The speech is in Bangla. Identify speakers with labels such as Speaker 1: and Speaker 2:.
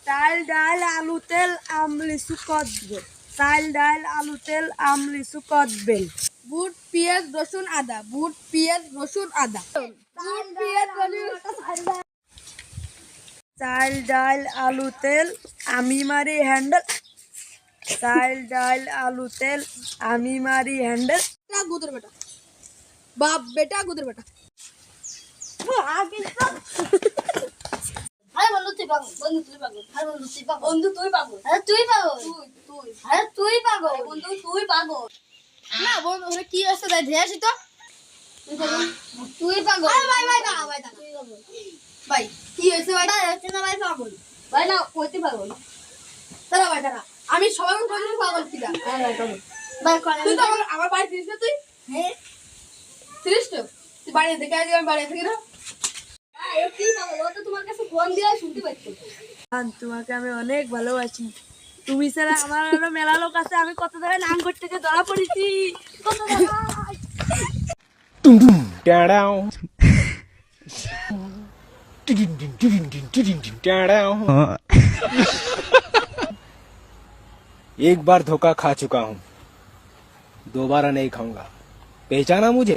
Speaker 1: চাল ডাল আলু তেল আমলিচু কদবেল। চাল ডাল আলু তেল আমলিচু কদবেল।
Speaker 2: বুট পেঁয়াজ রসুন আদা। বুট পেঁয়াজ রসুন আদা। বুট পেঁয়াজ রসুন।
Speaker 1: চাল ডাল আলু তেল আমি মারি হ্যান্ডেল। চাল ডাল আলু তেল আমি মারি হ্যান্ডেল।
Speaker 2: গুদের বেটা, বাপ বেটা গুদের বেটা।
Speaker 3: আরে বন্ধু তুই পাগল, বন্ধু তুই পাগল, আরে বন্ধু তুই পাগল,
Speaker 2: বন্ধু তুই পাগল,
Speaker 3: আরে তুই পাগল,
Speaker 2: তুই
Speaker 3: আরে তুই পাগল,
Speaker 2: বন্ধু তুই পাগল।
Speaker 3: না বন্ধু ওরে কি আছে তাই ধরে আসি তো তুই পাগল, তুই পাগল।
Speaker 2: আরে ভাই ভাই দাঁড়া, ভাই দাঁড়া।
Speaker 3: তুই পাগল
Speaker 2: ভাই কি হয়েছে ভাই?
Speaker 3: ভাই হচ্ছে না ভাই পাগল
Speaker 2: ভাই না কইতে পাগল। দাঁড়া ভাই দাঁড়া, আমি সবাই বলি পাগল কিনা।
Speaker 3: ভাই কোন
Speaker 2: তুই তো আমার বাড়ি ফিরিস না তুই?
Speaker 3: হ্যাঁ
Speaker 2: ফিরিস তো? তুই বাড়ি থেকে আজকে আমি বাড়ি থেকে না।
Speaker 3: ও কি পাগল, ও তো তোমার কাছে ফোন দিয়ে শুনতে পাচ্ছি।
Speaker 1: তোমাকে আমি অনেক ভালোবাসি। তুমি ছাড়া আমার আরো মেলা লোক আছে। আমি কত ধরে নাম করতে গিয়ে ধরা পড়েছি। কত ধরা।
Speaker 4: Down. एक बार धोखा खा चुका हूँ, दोबारा नहीं खाऊंगा। पहचाना मुझे?